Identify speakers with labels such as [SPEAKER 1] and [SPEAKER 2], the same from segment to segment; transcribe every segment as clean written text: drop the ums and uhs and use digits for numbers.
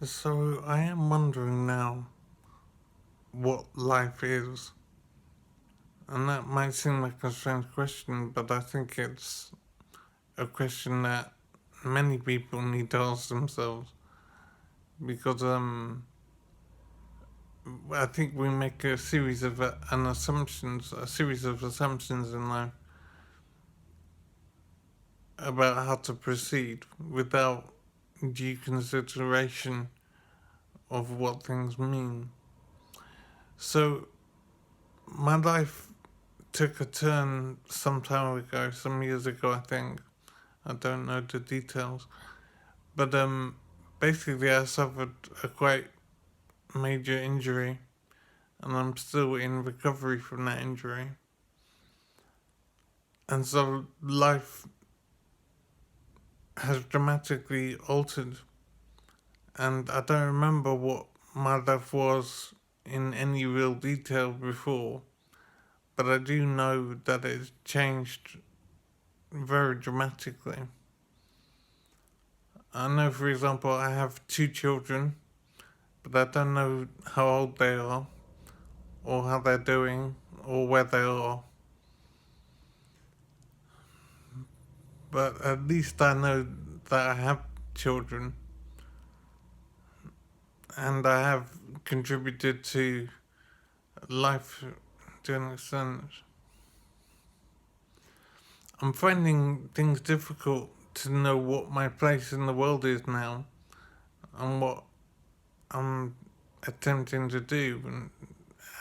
[SPEAKER 1] So I am wondering now what life is, and that might seem like a strange question, but I think it's a question that many people need to ask themselves because I think we make a series of a series of assumptions in life about how to proceed without due consideration of what things mean. So my life took a turn some time ago, some years ago, I think. I don't know the details, but basically, I suffered a quite major injury, and I'm still in recovery from that injury. And so life has dramatically altered, and I don't remember what my life was in any real detail before, but I do know that it's changed very dramatically. I know, for example, I have two children, but I don't know how old they are, or how they're doing, or where they are. But at least I know that I have children, and I have contributed to life to an extent. I'm finding things difficult to know what my place in the world is now, and what I'm attempting to do, and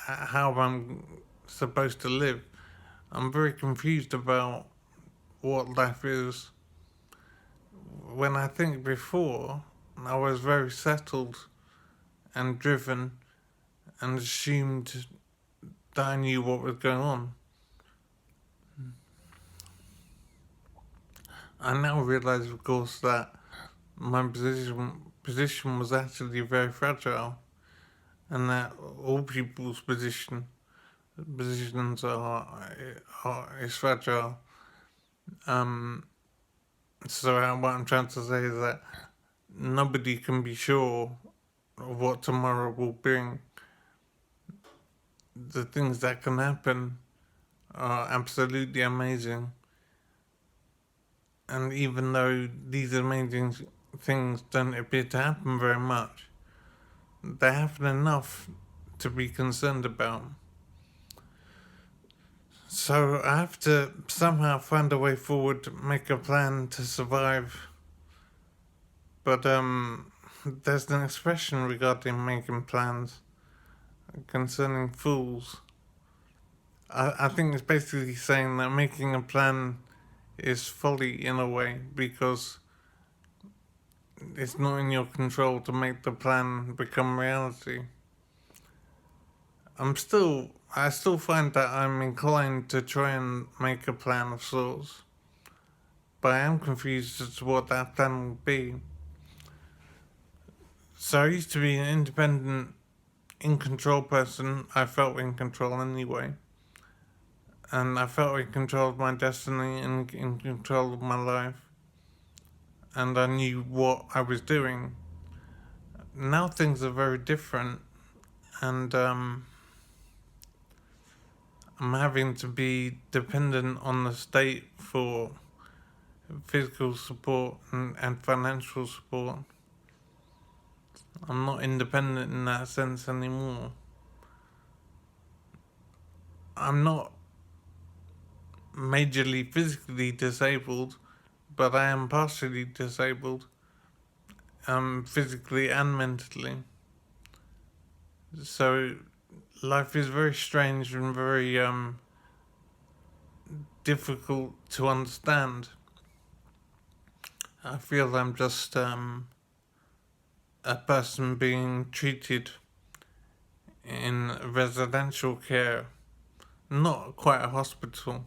[SPEAKER 1] how I'm supposed to live. I'm very confused about what life is. When I think before, I was very settled and driven and assumed that I knew what was going on. I now realise, of course, that my position was actually very fragile, and that all people's positions are is fragile. Um, so what I'm trying to say is that nobody can be sure of what tomorrow will bring. The things that can happen are absolutely amazing, and even though these amazing things don't appear to happen very much, they happen enough to be concerned about. So I have to somehow find a way forward, to make a plan to survive. But there's an expression regarding making plans concerning fools. I think it's basically saying that making a plan is folly in a way because it's not in your control to make the plan become reality. I still find that I'm inclined to try and make a plan of sorts, but I am confused as to what that plan will be. So I used to be an independent, in control person. I felt in control anyway, and I felt in control of my destiny and in control of my life, and I knew what I was doing. Now things are very different, and I'm having to be dependent on the state for physical support and financial support. I'm not independent in that sense anymore. I'm not majorly physically disabled, but I am partially disabled, physically and mentally. So life is very strange and very difficult to understand. I feel I'm just a person being treated in residential care, not quite a hospital,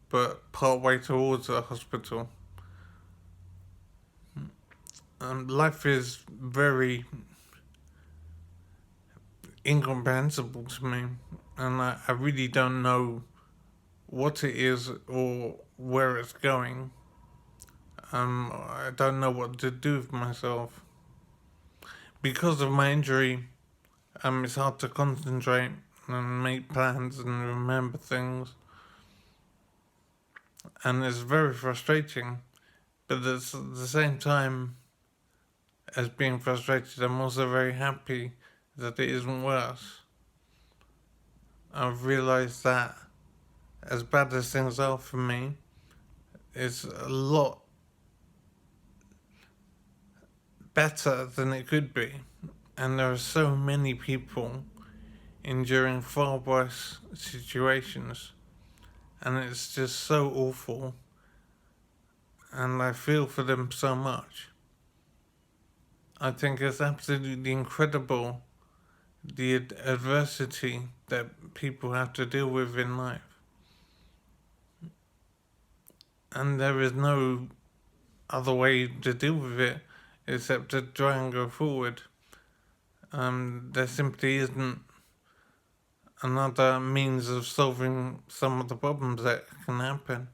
[SPEAKER 1] but part way towards a hospital. Life is very incomprehensible to me, and I really don't know what it is or where it's going. I don't know what to do with myself. because of my injury, it's hard to concentrate and make plans and remember things. And it's very frustrating. But at the same time as being frustrated, I'm also very happy that it isn't worse. I've realised that as bad as things are for me, it's a lot better than it could be. And there are so many people enduring far worse situations. And it's just so awful. And I feel for them so much. I think it's absolutely incredible the adversity that people have to deal with in life. And there is no other way to deal with it except to try and go forward. There simply isn't another means of solving some of the problems that can happen.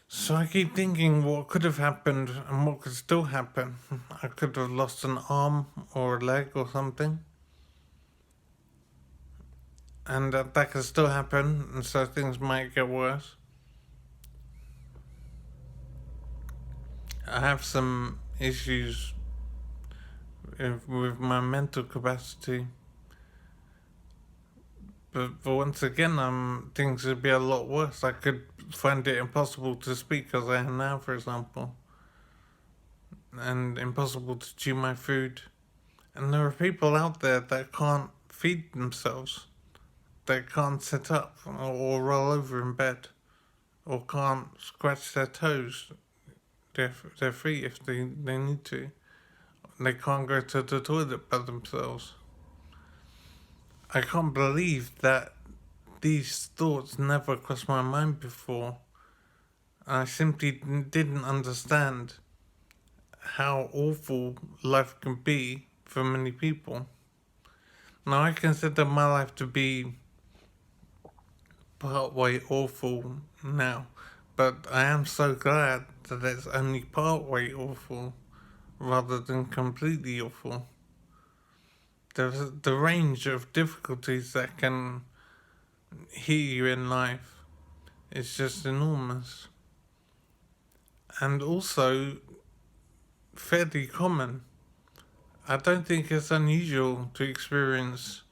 [SPEAKER 1] So I keep thinking what could have happened and what could still happen. I could have lost an arm or a leg or something. And that could still happen, and so things might get worse. I have some issues with my mental capacity. But once again, things would be a lot worse. I could find it impossible to speak as I am now, for example. And impossible to chew my food. And there are people out there that can't feed themselves. That can't sit up or roll over in bed. Or can't scratch their toes, their feet if they need to. They can't go to the toilet by themselves. I can't believe that these thoughts never crossed my mind before. I simply didn't understand how awful life can be for many people. Now, I consider my life to be partway awful now, but I am so glad that it's only partway awful rather than completely awful. The range of difficulties that can hit you in life is just enormous. And also fairly common. I don't think it's unusual to experience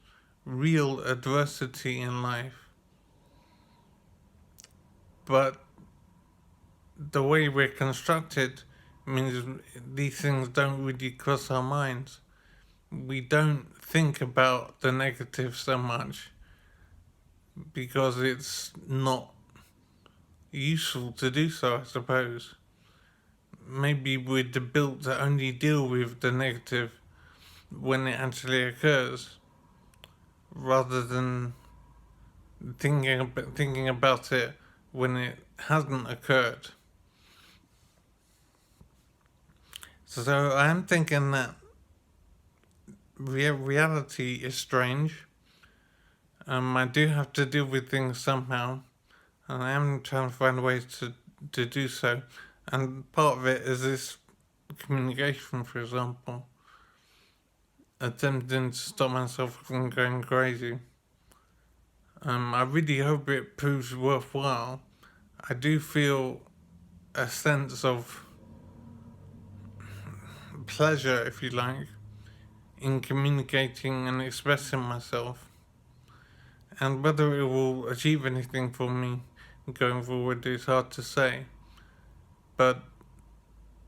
[SPEAKER 1] real adversity in life. But the way we're constructed means these things don't really cross our minds. We don't think about the negative so much because it's not useful to do so, I suppose. Maybe we're built to only deal with the negative when it actually occurs, rather than thinking about it when it hasn't occurred. So I am thinking that reality is strange. I do have to deal with things somehow, and I am trying to find ways to do so. And part of it is this communication, for example. Attempting to stop myself from going crazy. I really hope it proves worthwhile. I do feel a sense of pleasure, if you like, in communicating and expressing myself. And whether it will achieve anything for me going forward is hard to say. But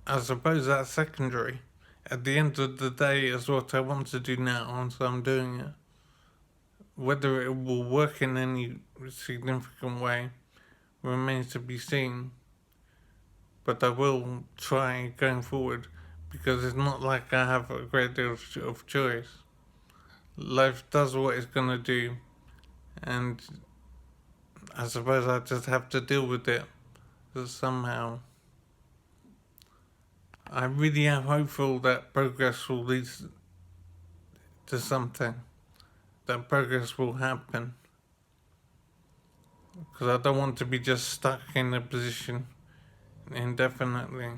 [SPEAKER 1] I suppose that's secondary. At the end of the day, is what I want to do now, and so I'm doing it. Whether it will work in any significant way remains to be seen. But I will try going forward, because it's not like I have a great deal of choice. Life does what it's going to do, and I suppose I just have to deal with it somehow. I really am hopeful that progress will lead to something, that progress will happen, because I don't want to be just stuck in a position indefinitely.